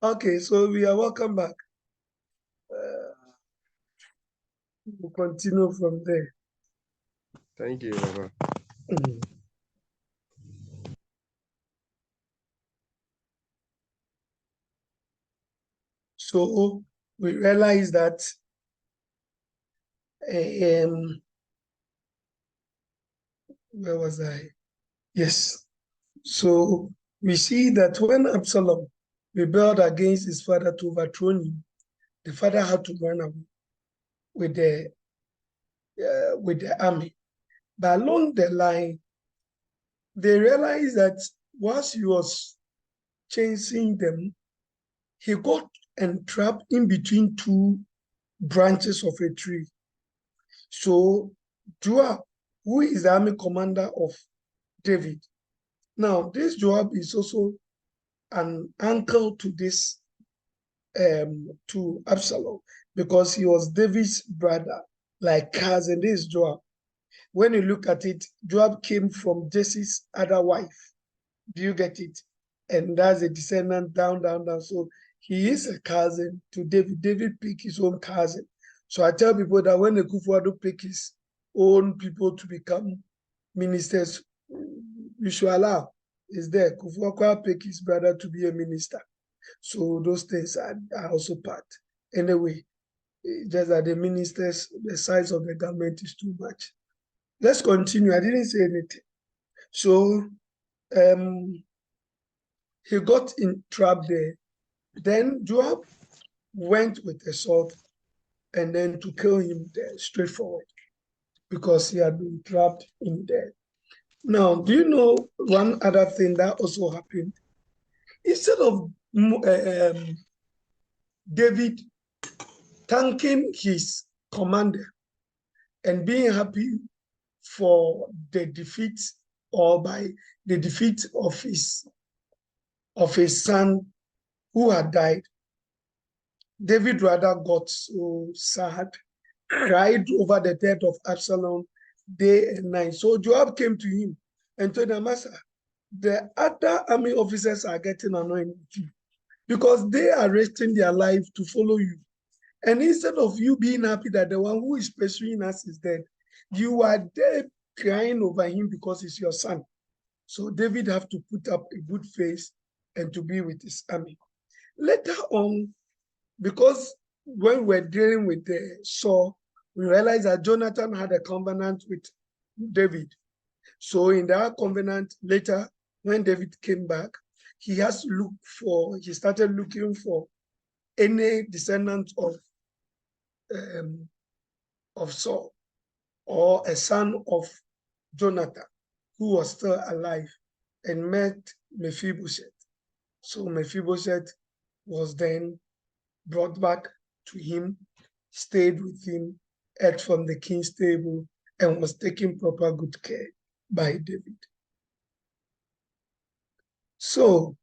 Okay, so we are welcome back. We'll continue from there. Thank you, Baba. Mm. So we realize that where was I? Yes. So we see that when Absalom rebelled against his father to overthrow him, the father had to run away with the army. But along the line, they realized that whilst he was chasing them, he got entrapped in between two branches of a tree. So Joab, who is the army commander of David, now this Joab is also an uncle to this to Absalom because he was David's brother, like cousin. This is Joab. When you look at it, Joab came from Jesse's other wife. Do you get it? And that's a descendant down, down, down. So he is a cousin to David. David picked his own cousin. So I tell people that when Akufo-Addo pick his own people to become ministers, we should allow. Is there? Akufo-Addo pick his brother to be a minister. So those things are also part. Anyway, just that the ministers, the size of the government is too much. Let's continue. I didn't say anything. So he got trapped there. Then Joab went with a sword and then to kill him there, straightforward, because he had been trapped in there. Now, do you know one other thing that also happened? Instead of David thanking his commander and being happy for the defeat or by the defeat of his son who had died, David rather got so sad, cried over the death of Absalom day and night. So Joab came to him and told him, Master, the other army officers are getting annoyed with you because they are risking their life to follow you. And instead of you being happy that the one who is pursuing us is dead, you are there crying over him because it's your son. So David have to put up a good face and to be with his army. Later on, because when we're dealing with the Saul, we realized that Jonathan had a covenant with David. So in that covenant, later, when David came back, he started looking for any descendant of Saul or a son of Jonathan who was still alive and met Mephibosheth. So Mephibosheth was then brought back to him, stayed with him, ate from the king's table, and was taken proper good care by David. So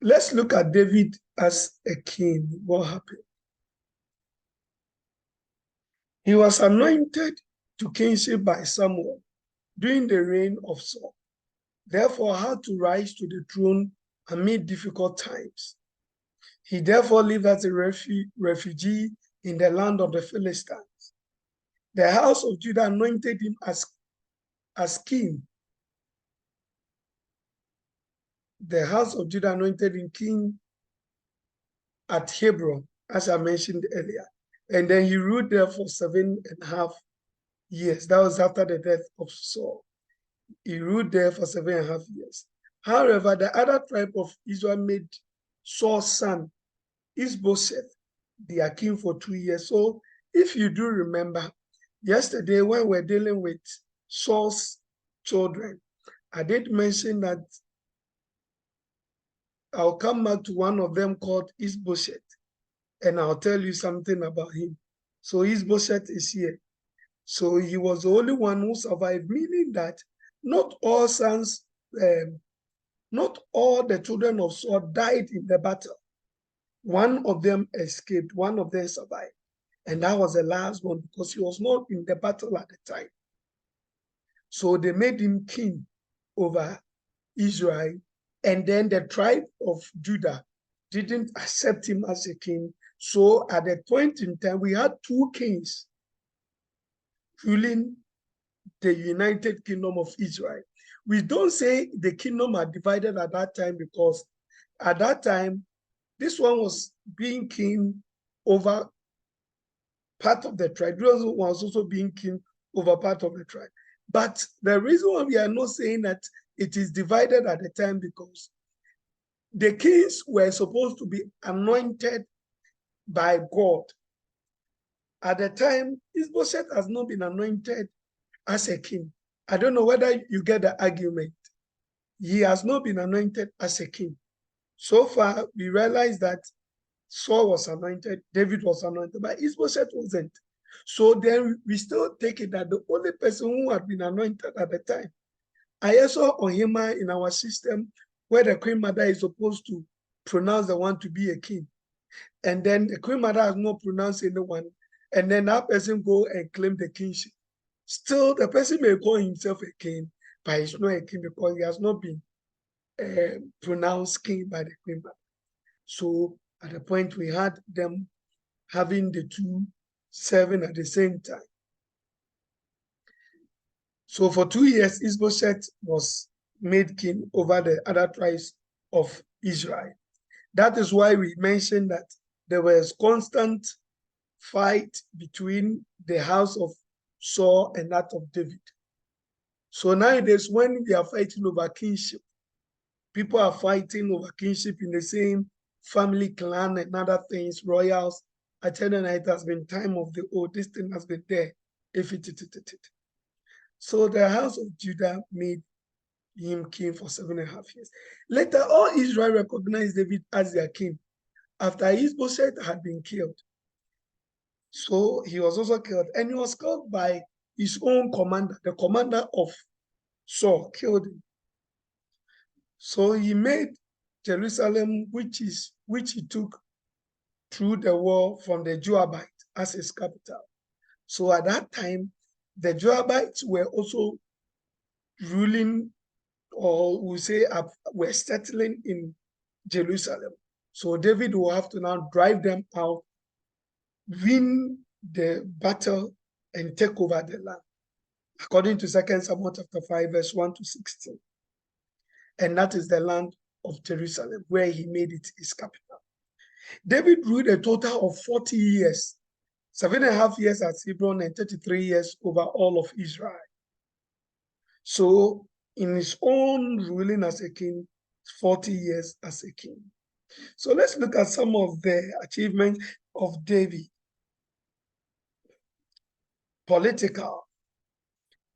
let's look at David as a king. What happened? He was anointed to kingship by Samuel during the reign of Saul, therefore had to rise to the throne amid difficult times. He therefore lived as a refugee in the land of the Philistines. The house of Judah anointed him as king. The house of Judah anointed him king at Hebron, as I mentioned earlier. And then he ruled there for 7.5 years. That was after the death of Saul. He ruled there for 7.5 years. However, the other tribe of Israel made Saul's son, Ishbosheth, their king for 2 years. So if you do remember, yesterday when we're dealing with Saul's children, I did mention that I'll come back to one of them called Ishbosheth, and I'll tell you something about him. So Ishbosheth is here. So he was the only one who survived, meaning that not all sons, not all the children of Saul died in the battle. One of them escaped, one of them survived. And that was the last one because he was not in the battle at the time. So they made him king over Israel And then the tribe of Judah didn't accept him as a king. So at that point in time, we had two kings ruling the United Kingdom of Israel. We don't say the kingdom are divided at that time because at that time, this one was being king over part of the tribe. The other one was also being king over part of the tribe. But the reason why we are not saying that it is divided at the time because the kings were supposed to be anointed by God. At the time, Ishbosheth has not been anointed as a king. I don't know whether you get the argument. He has not been anointed as a king. So far, we realize that Saul was anointed, David was anointed, but Ishbosheth wasn't. So then we still take it that the only person who had been anointed at the time, I also Ohima in our system, where the queen mother is supposed to pronounce the one to be a king. And then the queen mother has not pronounced anyone, and then that person go and claim the kingship. Still, the person may call himself a king, but he's not a king because he has not been pronounced king by the queen mother. So at the point we had them having the two serving at the same time. So for 2 years, Ishbosheth was made king over the other tribes of Israel. That is why we mentioned that there was constant fight between the house of Saul and that of David. So nowadays, when we are fighting over kingship, people are fighting over kingship in the same family, clan, and other things, royals. I tell you, it has been time of the old. This thing has been there. So the house of Judah made him king for 7.5 years. Later, all Israel recognized David as their king after Ishbosheth had been killed. So he was also killed, and he was killed by his own commander, the commander of Saul killed him. So he made Jerusalem, which he took through the war from the Joabite as his capital. So at that time, the Joabites were also ruling, or we say were settling in Jerusalem. So David will have to now drive them out, win the battle, and take over the land, according to 2 Samuel chapter 5, verse 1 to 16. And that is the land of Jerusalem, where he made it his capital. David ruled a total of 40 years, 7.5 years at Hebron and 33 years over all of Israel. So in his own ruling as a king, 40 years as a king. So let's look at some of the achievements of David. Political,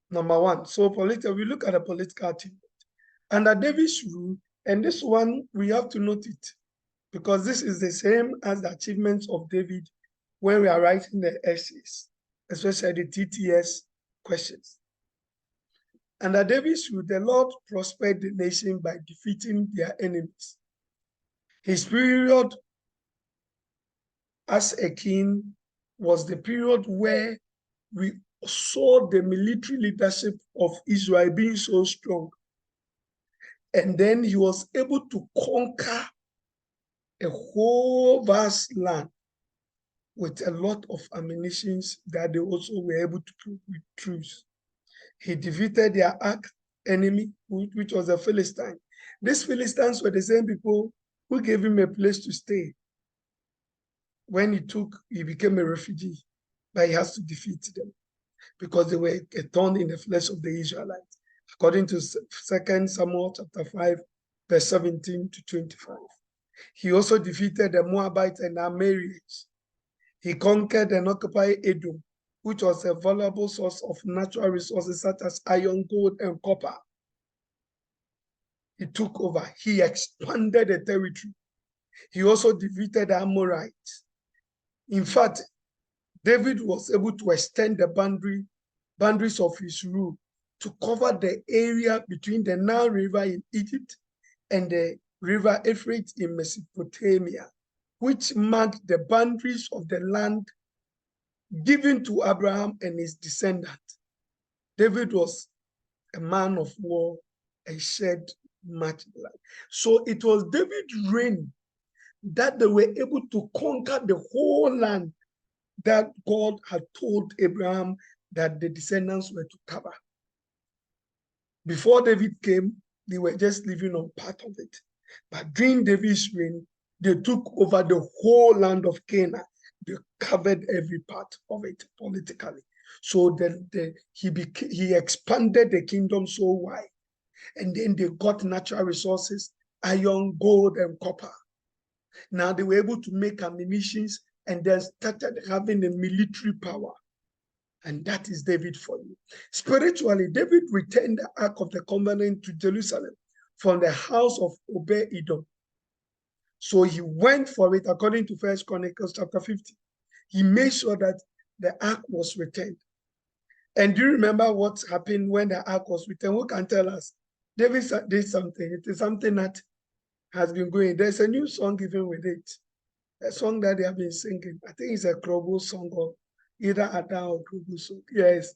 number one. So political, we look at the political achievement. Under David's rule, and this one, we have to note it, because this is the same as the achievements of David when we are writing the essays, especially the TTS questions. Under David's rule, the Lord prospered the nation by defeating their enemies. His period as a king was the period where we saw the military leadership of Israel being so strong. And then he was able to conquer a whole vast land with a lot of ammunition that they also were able to put with troops. He defeated their arch enemy, which was the Philistines. These Philistines were the same people who gave him a place to stay. When he became a refugee, but he has to defeat them because they were a thorn in the flesh of the Israelites, according to 2 Samuel chapter 5, verse 17 to 25. He also defeated the Moabites and Amorites. He conquered and occupied Edom, which was a valuable source of natural resources such as iron, gold, and copper. He took over. He expanded the territory. He also defeated the Amorites. In fact, David was able to extend the boundaries of his rule to cover the area between the Nile River in Egypt and the River Euphrates in Mesopotamia, which marked the boundaries of the land given to Abraham and his descendants. David was a man of war and shed much blood. So it was David's reign that they were able to conquer the whole land that God had told Abraham that the descendants were to cover. Before David came, they were just living on part of it. But during David's reign, they took over the whole land of Canaan. They covered every part of it politically. So he expanded the kingdom so wide. And then they got natural resources, iron, gold, and copper. Now they were able to make ammunition and then started having a military power. And that is David for you. Spiritually, David returned the Ark of the Covenant to Jerusalem from the house of Obed-Edom. So he went for it according to 1 Chronicles chapter 50. He made sure that the Ark was returned. And do you remember what happened when the Ark was returned? Who can tell us? David did something. It is something that has been going. There's a new song even with it. A song that they have been singing. I think it's a Krobo song or either Adam or Krobo song. Yes.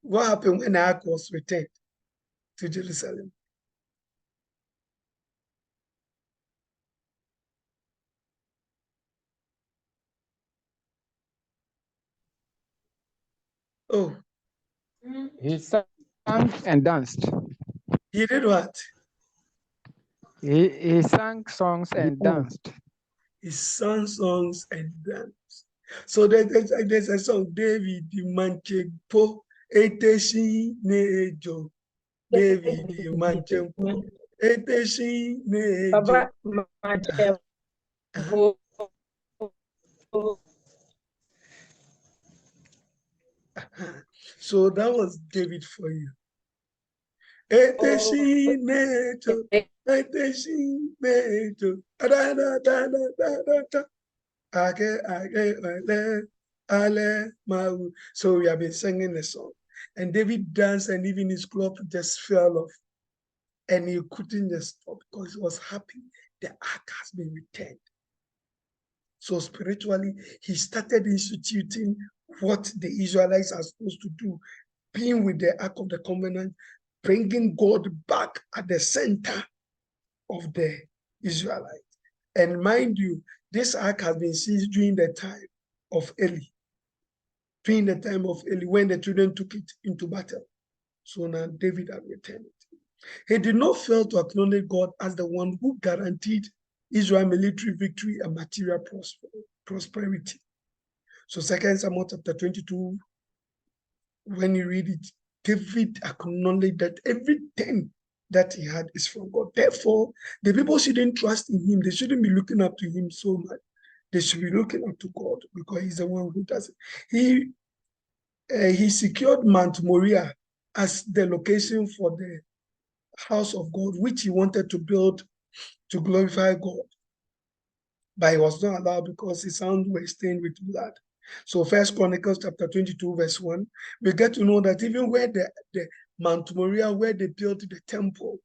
What happened when the Ark was returned to Jerusalem? Oh. He sang and danced. He did what? He sang songs and danced. He sang songs and danced. So there's a song, David Manchepo, Eteshi Nejo. David Manchepo, Eteshi Nejo. So that was David for you. Eteshi Nejo, Eteshi Nejo. So we have been singing the song. And David danced and even his cloth just fell off. And he couldn't just stop because he was happy. The ark has been returned. So spiritually, he started instituting what the Israelites are supposed to do, being with the Ark of the Covenant, bringing God back at the center of the Israelites. And mind you, this ark has been seized during the time of Eli, when the children took it into battle. So now David had returned it. He did not fail to acknowledge God as the one who guaranteed Israel military victory and material prosperity. So 2 Samuel chapter 22, when you read it, David acknowledged that everything that he had is from God. Therefore, the people shouldn't trust in him. They shouldn't be looking up to him so much. They should be looking up to God because he's the one who does it. He secured Mount Moriah as the location for the house of God, which he wanted to build to glorify God. But he was not allowed because his hands were stained with blood. So 1 Chronicles chapter 22, verse 1, we get to know that even where the Mount Moriah, where they built the temple,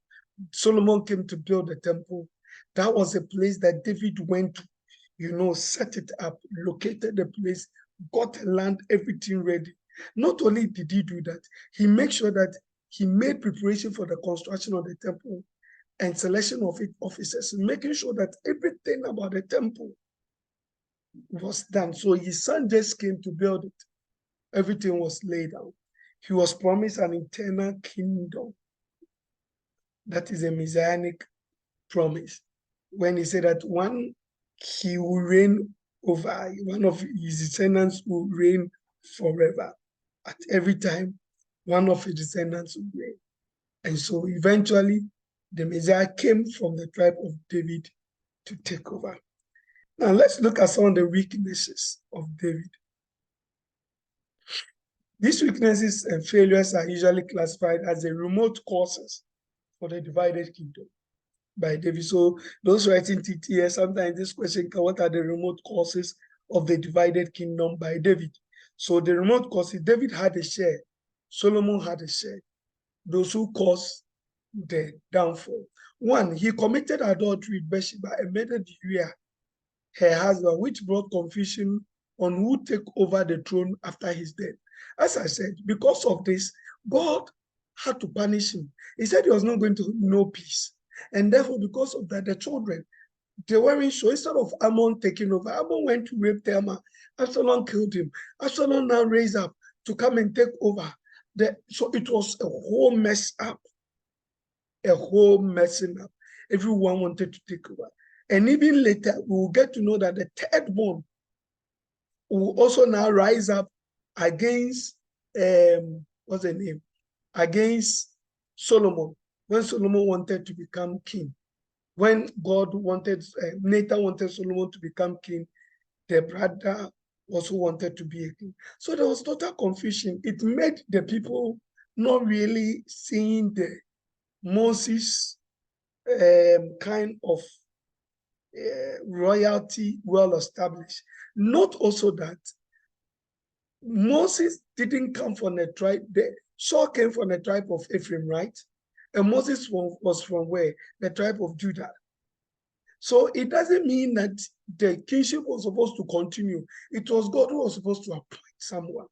Solomon came to build the temple. That was a place that David went to, set it up, located the place, got the land, everything ready. Not only did he do that, he made sure that he made preparation for the construction of the temple and selection of its officers, making sure that everything about the temple was done. So his son just came to build it. Everything was laid out. He was promised an eternal kingdom. That is a messianic promise. When he said that he will reign over, one of his descendants will reign forever. At every time, one of his descendants will reign. And so eventually, the Messiah came from the tribe of David to take over. Now let's look at some of the weaknesses of David. These weaknesses and failures are usually classified as the remote causes for the divided kingdom by David. So those writing TTS, sometimes this question, what are the remote causes of the divided kingdom by David? So the remote causes, David had a share, Solomon had a share. Those who caused the downfall. One, he committed adultery with Bathsheba and murdered Uriah, her husband, which brought confusion on who take over the throne after his death. As I said, because of this, God had to punish him. He said he was not going to know peace. And therefore, because of that, the children, they weren't sure. Instead of Ammon taking over, Ammon went to rape Tamar. Absalom killed him. Absalom now raised up to come and take over. So it was a whole mess up, a whole messing up. Everyone wanted to take over. And even later, we will get to know that the third one will also now rise up against, what's the name? Against Solomon, when Solomon wanted to become king. When God wanted, Nathan wanted Solomon to become king, the brother also wanted to be a king. So there was total confusion. It made the people not really seeing the Moses kind of royalty well established. Not also that Moses didn't come from the tribe, Saul came from the tribe of Ephraim, right? And Moses was from where? The tribe of Judah. So it doesn't mean that the kingship was supposed to continue. It was God who was supposed to appoint someone.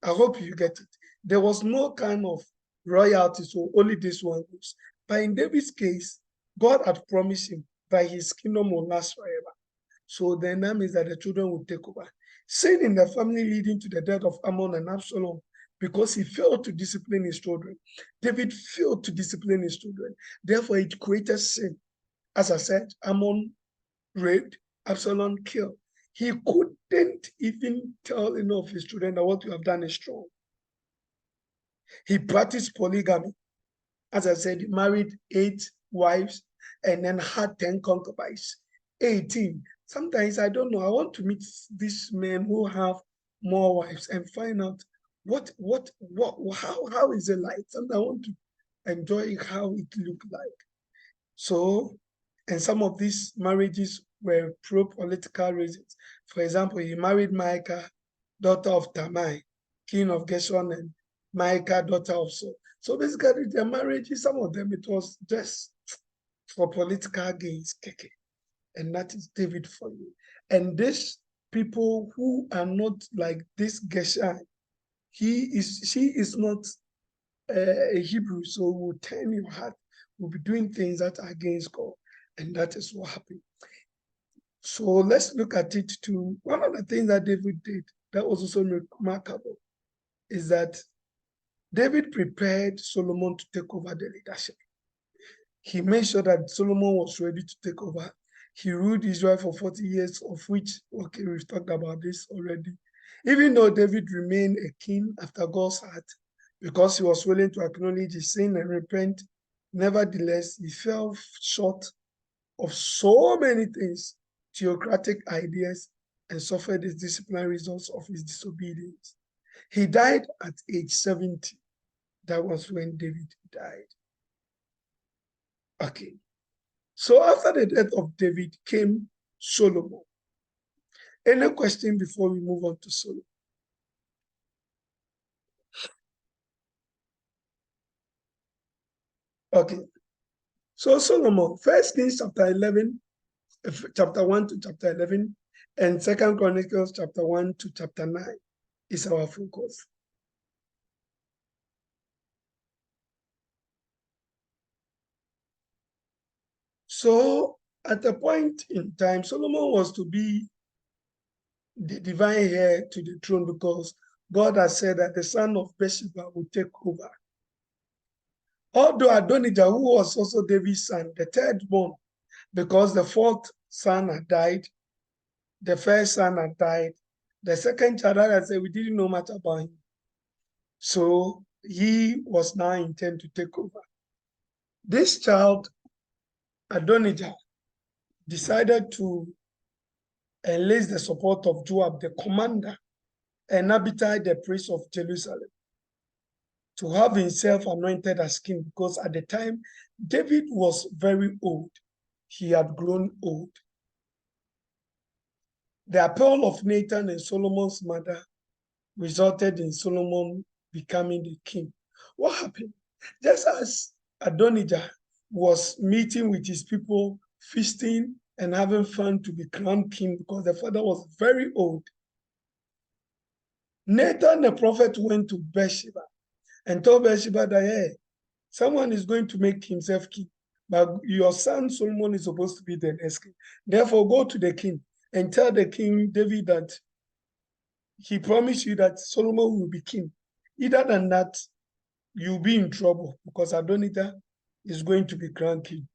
I hope you get it. There was no kind of royalty, so only this one goes. But in David's case, God had promised him that his kingdom will last forever. So then that means that the children will take over. Sin in the family leading to the death of Ammon and Absalom because he failed to discipline his children. David failed to discipline his children. Therefore, it created sin. As I said, Ammon raped, Absalom killed. He couldn't even tell any of his children that what you have done is wrong. He practiced polygamy. As I said, he married 8 wives and then had 10 concubines, 18. Sometimes, I don't know, I want to meet these men who have more wives and find out how is it like? Sometimes I want to enjoy how it looked like. So, and some of these marriages were pro-political reasons. For example, he married Micah, daughter of Tamai, king of Geshon, and Micah, daughter of Saul. So basically, their marriages, some of them, it was just for political gains, keke. And that is David for you. And these people who are not like this Geshai, she is not a Hebrew, so will turn your heart, will be doing things that are against God. And that is what happened. So let's look at it too. One of the things that David did that was also remarkable is that David prepared Solomon to take over the leadership. He made sure that Solomon was ready to take over. He ruled Israel for 40 years, of which, okay, we've talked about this already. Even though David remained a king after God's heart, because he was willing to acknowledge his sin and repent, nevertheless, he fell short of so many things, theocratic ideas, and suffered the disciplinary results of his disobedience. He died at age 70. That was when David died. Okay. So after the death of David came Solomon. Any question before we move on to Solomon? Okay. So Solomon, 1 Kings chapter 11, chapter 1 to chapter 11, and 2 Chronicles chapter 1 to chapter 9 is our focus. So at a point in time, Solomon was to be the divine heir to the throne because God has said that the son of Bathsheba will take over. Although Adonijah, who was also David's son, the third born, because the fourth son had died, the first son had died, the second child, I said, we didn't know much about him. So he was now intended to take over. This child, Adonijah, decided to enlist the support of Joab, the commander, and Abishai, the priest of Jerusalem, to have himself anointed as king, because at the time, David was very old. He had grown old. The appeal of Nathan and Solomon's mother resulted in Solomon becoming the king. What happened? Just as Adonijah was meeting with his people, feasting and having fun to be crowned king because the father was very old, Nathan the prophet went to Bathsheba and told Bathsheba that, hey, someone is going to make himself king, but your son Solomon is supposed to be the next king. Therefore, go to the king and tell the king David that he promised you that Solomon will be king. Either than that, you'll be in trouble because Adonijah is going to be crowned king.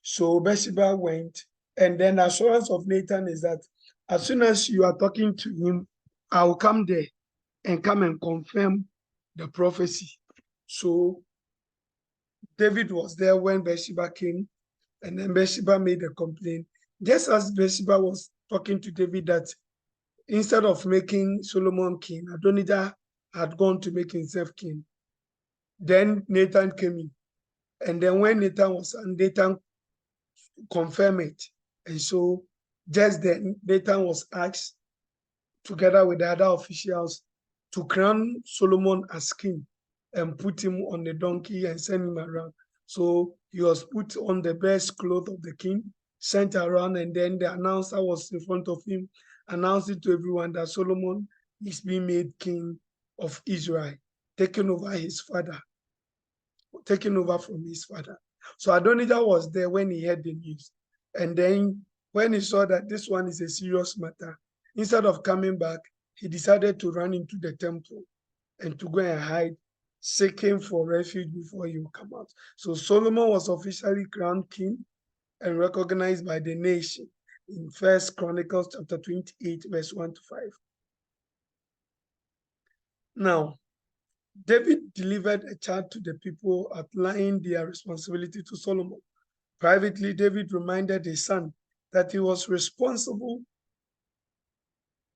So Bathsheba went, and then the assurance of Nathan is that as soon as you are talking to him, I'll come there and come and confirm the prophecy. So David was there when Bathsheba came, and then Bathsheba made a complaint. Just as Bathsheba was talking to David that instead of making Solomon king, Adonijah had gone to make himself king. Then Nathan came in. And then when Nathan confirmed it. And so just then Nathan was asked together with the other officials to crown Solomon as king and put him on the donkey and send him around. So he was put on the best clothes of the king, sent around, and then the announcer was in front of him, announcing to everyone that Solomon is being made king of Israel, taking over from his father. So Adonijah was there when he heard the news. And then when he saw that this one is a serious matter, instead of coming back, he decided to run into the temple and to go and hide, seeking for refuge before he would come out. So Solomon was officially crowned king and recognized by the nation in 1 Chronicles chapter 28, verse 1 to 5. Now, David delivered a charge to the people outlining their responsibility to Solomon. Privately, David reminded his son that he was responsible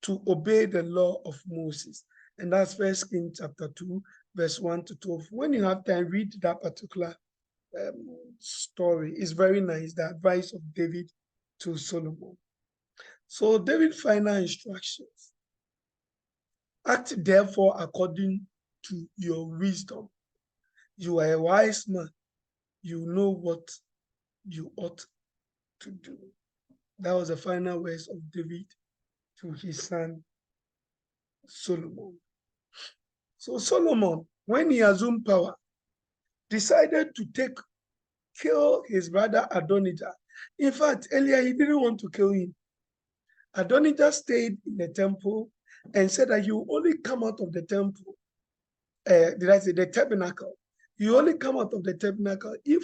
to obey the law of Moses. And that's 1 Kings chapter 2, verse 1 to 12. When you have time, read that particular story. It's very nice, the advice of David to Solomon. So David's final instructions: act therefore according to your wisdom. You are a wise man. You know what you ought to do. That was the final words of David to his son Solomon. So Solomon, when he assumed power, decided to kill his brother Adonijah. In fact, earlier he didn't want to kill him. Adonijah stayed in the temple and said that he will only come out of the temple. The tabernacle? You only come out of the tabernacle if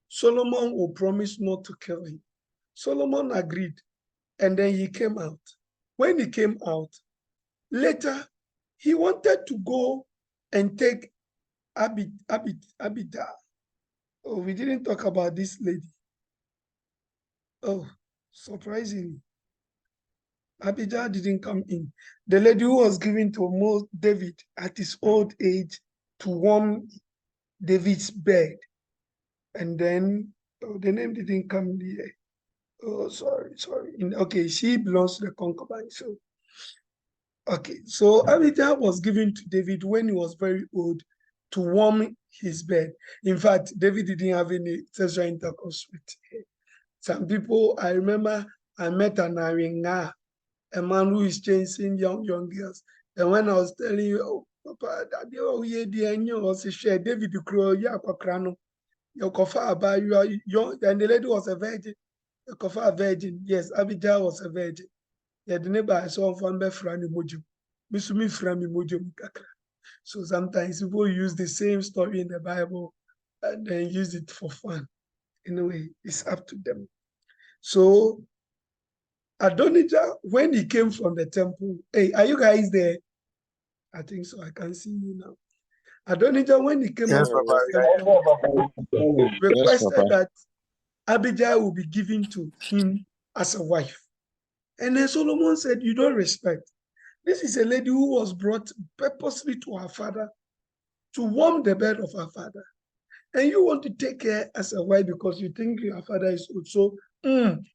Solomon will promise not to kill him. Solomon agreed, and then he came out. When he came out, later he wanted to go and take Abijah. Oh, we didn't talk about this lady. Oh, surprisingly, Abijah didn't come in. The lady who was given to David at his old age to warm David's bed. And then the name didn't come here. Oh, sorry. Okay, she belongs to the concubine. So, okay, so Abijah was given to David when he was very old to warm his bed. In fact, David didn't have any sexual intercourse with her. Some people, I remember I met an Aringa, a man who is chasing young girls. And when I was telling you, oh, Papa, David Krano, and the lady was a virgin. A virgin. Yes, Abijah was a virgin. Yeah, the neighbor I saw from Befrani Mojum. Misumi Frami Mojum Kakra. So sometimes people use the same story in the Bible and then use it for fun. Anyway, it's up to them. So Adonijah, when he came from the temple, hey, are you guys there? I think so. I can see you now. Adonijah, when he came out from the temple, requested that Abijah will be given to him as a wife. And then Solomon said, you don't respect. This is a lady who was brought purposely to her father to warm the bed of her father. And you want to take her as a wife because you think your father is also, and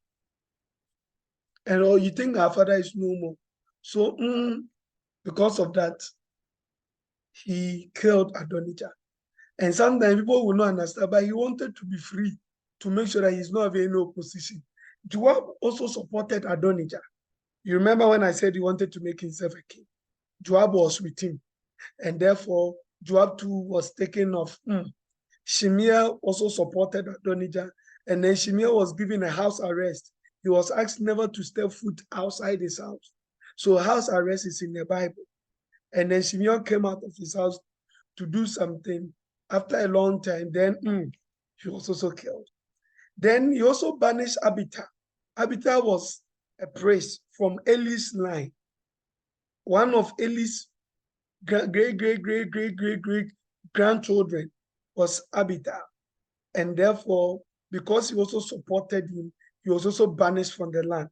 or you think our father is no more. So because of that, he killed Adonijah. And sometimes people will not understand, but he wanted to be free to make sure that he's not having no opposition. Joab also supported Adonijah. You remember when I said he wanted to make himself a king? Joab was with him. And therefore, Joab too was taken off. Shimea also supported Adonijah, and then Shimea was given a house arrest. He was asked never to step foot outside his house. So house arrest is in the Bible. And then Shimea came out of his house to do something. After a long time, then he was also killed. Then he also banished Abiathar. Abiathar was a priest from Eli's line. One of Eli's great grandchildren was Abiathar. And therefore, because he also supported him, he was also banished from the land.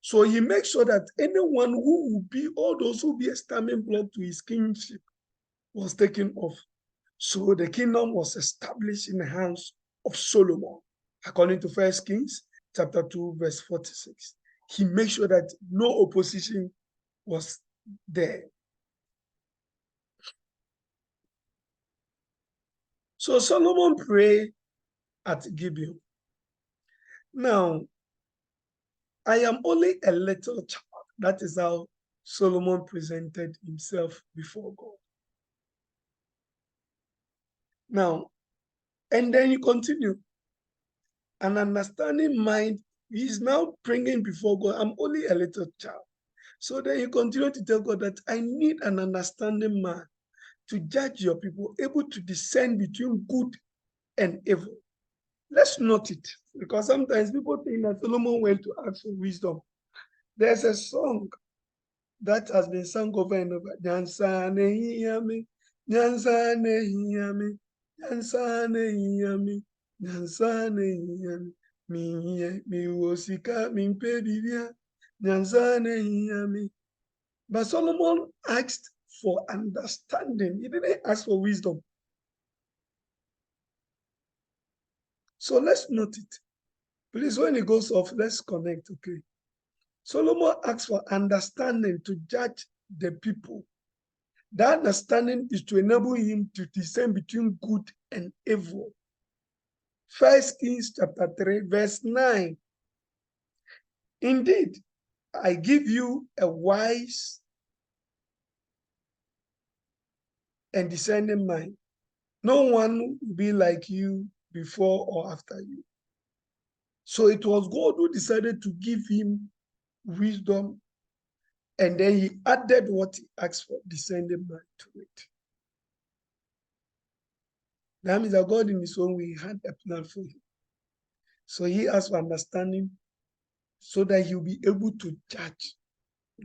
So he makes sure that anyone who will be, all those who will be a stumbling block to his kingship was taken off. So the kingdom was established in the hands of Solomon, according to 1 Kings chapter 2, verse 46. He makes sure that no opposition was there. So Solomon prayed at Gibeon. Now, I am only a little child. That is how Solomon presented himself before God. Now, and then you continue. An understanding mind, he is now bringing before God, I'm only a little child. So then you continue to tell God that I need an understanding man to judge your people, able to discern between good and evil. Let's note it, because sometimes people think that Solomon went to ask for wisdom. There's a song that has been sung over and over. Nyansane hiyame, nyansane hiyame, nyansane hiyame, nyansane hiyame, mi wosika mi mpebibia, nyansane hiyame. But Solomon asked for understanding. He didn't ask for wisdom. So let's note it. Please, when it goes off, let's connect, okay? Solomon asked for understanding to judge the people. That understanding is to enable him to discern between good and evil. 1 Kings chapter 3, verse 9. Indeed, I give you a wise and discerning mind. No one will be like you before or after you. So it was God who decided to give him wisdom, and then he added what he asked for, discerning mind to it. That means that God in his own way had a plan for him. So he asked for understanding so that he'll be able to judge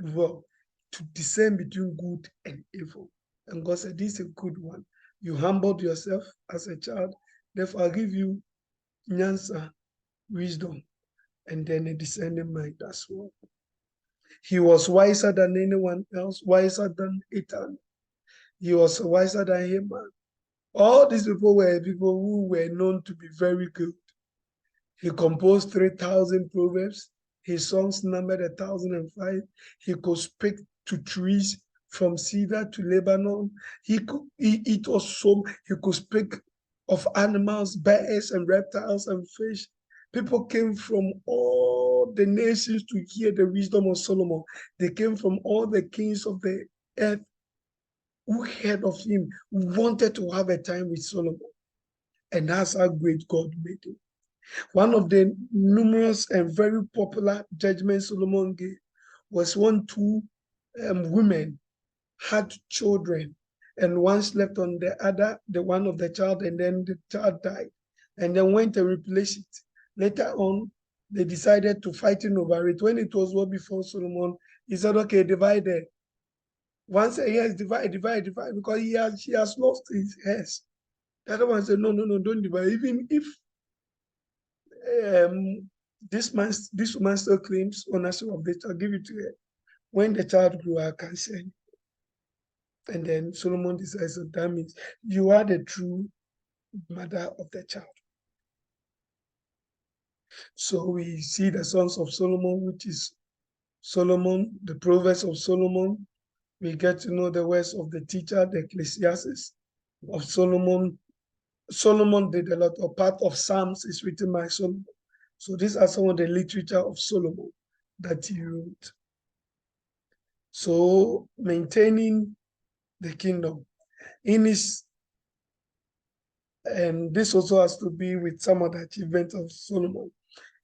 well, to discern between good and evil. And God said, this is a good one. You humbled yourself as a child, therefore I'll give you nyansa, wisdom, and then a discerning mind as well. He was wiser than anyone else, wiser than Ethan. He was wiser than Haman. All these people were people who were known to be very good. He composed 3,000 proverbs. His songs numbered 1,005. He could speak to trees from cedar to Lebanon. He could speak of animals, birds and reptiles and fish. People came from all the nations to hear the wisdom of Solomon. They came from all the kings of the earth who heard of him, who wanted to have a time with Solomon. And that's how great God made him. One of the numerous and very popular judgments Solomon gave was when two women had children, and one slept on the one of the child, and then the child died, and then went and replaced it. Later on, they decided to fight over it. When it was well before Solomon, he said, okay, divide it. One said, yes, divide, because she has lost his heirs. The other one said, no, don't divide. Even if this woman still claims ownership of the child, give it to her. When the child grew, I can send. And then Solomon decides that means you are the true mother of the child. So we see the sons of Solomon, which is Solomon, the Proverbs of Solomon. We get to know the words of the teacher, the Ecclesiastes of Solomon. Solomon did a lot, or part of Psalms is written by Solomon. So these are some of the literature of Solomon that he wrote. So maintaining the kingdom. In his, and this also has to be with some of the achievements of Solomon.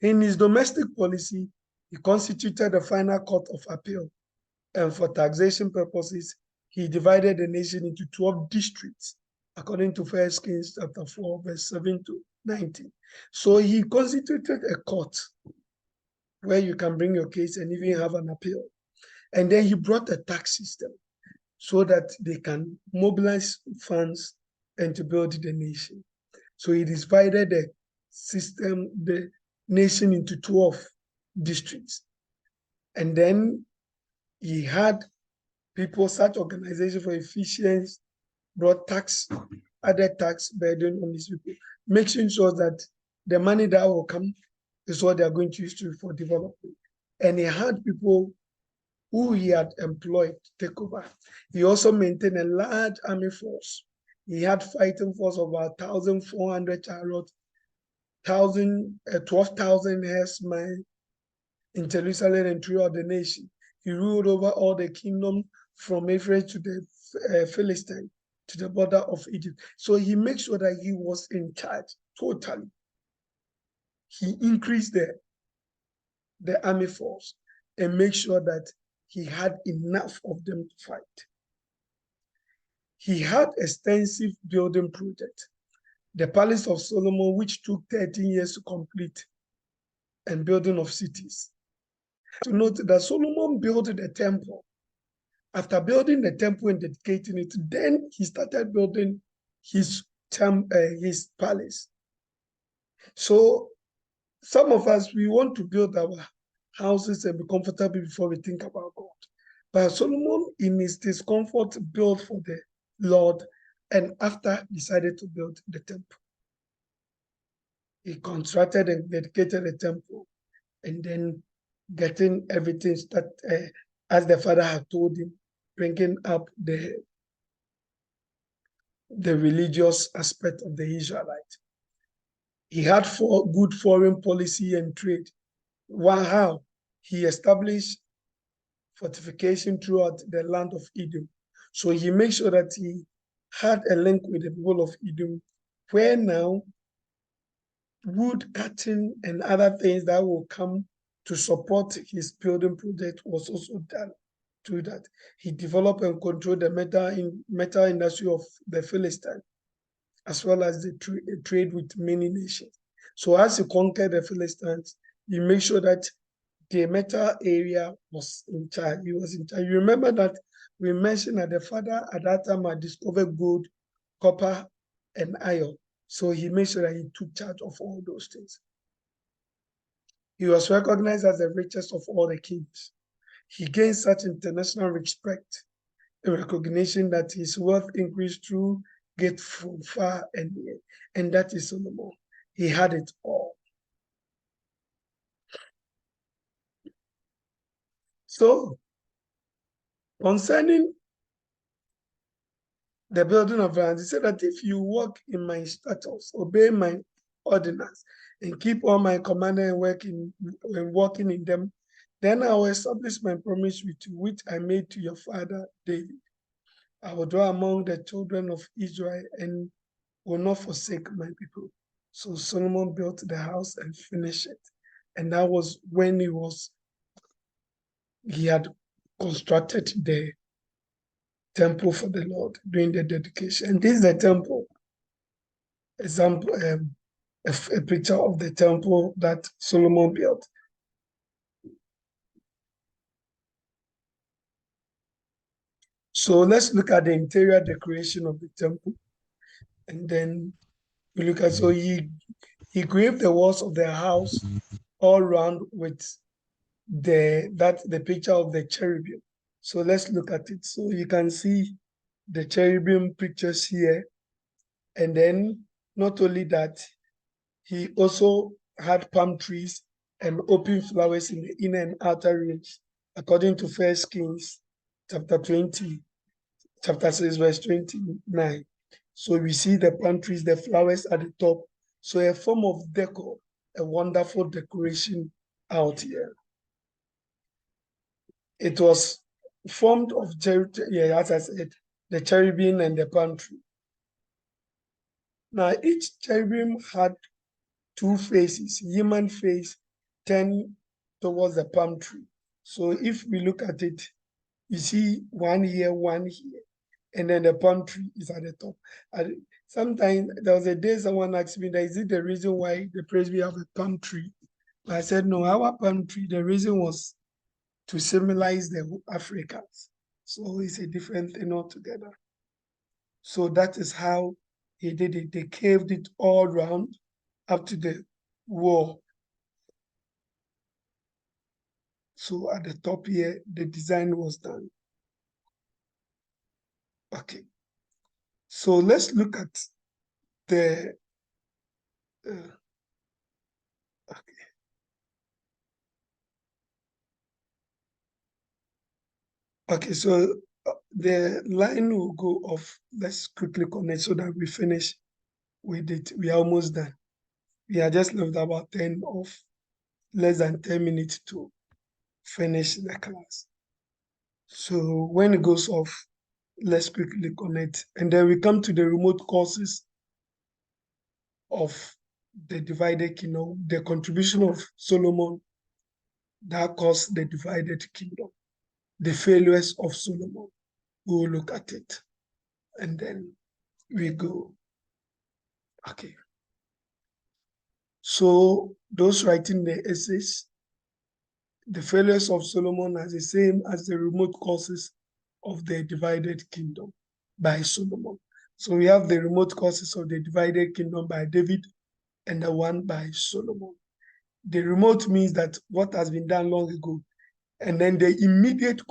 In his domestic policy, he constituted a final court of appeal, and for taxation purposes, he divided the nation into 12 districts, according to 1 Kings chapter 4, verse 7 to 19. So he constituted a court where you can bring your case and even have an appeal. And then he brought a tax system so that they can mobilize funds and to build the nation. So he divided the system, the nation, into 12 districts. And then he had people, such organization for efficiency, brought other tax burden on these people, making sure that the money that will come is what they're going to use for development. And he had people who he had employed take over. He also maintained a large army force. He had fighting force of about 1,400 chariots, 12,000 horsemen in Jerusalem and throughout the nation. He ruled over all the kingdom from Ephraim to the Philistine, to the border of Egypt. So he made sure that he was in charge totally. He increased the army force and made sure that he had enough of them to fight. He had extensive building project. The Palace of Solomon, which took 13 years to complete, and building of cities. To note that Solomon built the temple. After building the temple and dedicating it, then he started building his palace. So some of us, we want to build our houses and be comfortable before we think about God. But Solomon, in his discomfort, built for the Lord, and after decided to build the temple. He constructed and dedicated the temple, and then getting everything started as the father had told him, bringing up the religious aspect of the Israelite. He had good foreign policy and trade. How? He established fortification throughout the land of Edom. So he made sure that he had a link with the people of Edom, where now wood cutting and other things that will come to support his building project was also done through that. He developed and controlled the metal industry of the Philistine, as well as the trade with many nations. So as he conquered the Philistines, he made sure that the metal area was in charge. He was in charge. You remember that we mentioned that the father at that time had discovered gold, copper, and iron. So he made sure that he took charge of all those things. He was recognized as the richest of all the kings. He gained such international respect and recognition that his wealth increased through gifts from far and near. And that is Solomon. He had it all. So, concerning the building of lands, he said that if you walk in my statutes, obey my ordinance, and keep all my commandments and walking in them, then I will establish my promise with you, which I made to your father David. I will dwell among the children of Israel and will not forsake my people. So Solomon built the house and finished it. And that was when he had constructed the temple for the Lord, doing the dedication. And this is the temple. Example, a picture of the temple that Solomon built. So let's look at the interior decoration of the temple. And then we look at, so he graved the walls of the house all around with the picture of the cherubim. So let's look at it. So you can see the cherubim pictures here. And then not only that, he also had palm trees and open flowers in the inner and outer rooms, according to 1 Kings chapter 6, verse 29. So we see the palm trees, the flowers at the top. So a form of decor, a wonderful decoration out here. It was formed of as I said, the cherubim and the palm tree. Now each cherubim had two faces, human face turned towards the palm tree. So if we look at it, you see one here, and then the palm tree is at the top. And sometimes there was a day someone asked me, is it the reason why the Presby have a palm tree? But I said, no, our palm tree, the reason was to symbolize the Africans. So it's a different thing altogether. So that is how he did it. They carved it all around up to the wall. So at the top here, the design was done. Okay. So let's look at the, okay. Okay, so the line will go off. Let's quickly connect so that we finish with it. We are almost done. We are just left about 10 of less than 10 minutes to finish the class. So when it goes off, let's quickly connect. And then we come to the remote causes of the divided kingdom, the contribution of Solomon that caused the divided kingdom, the failures of Solomon. We will look at it. And then we go. Okay. So those writing the essays, the failures of Solomon are the same as the remote causes of the divided kingdom by Solomon. So we have the remote causes of the divided kingdom by David and the one by Solomon. The remote means that what has been done long ago, and then the immediate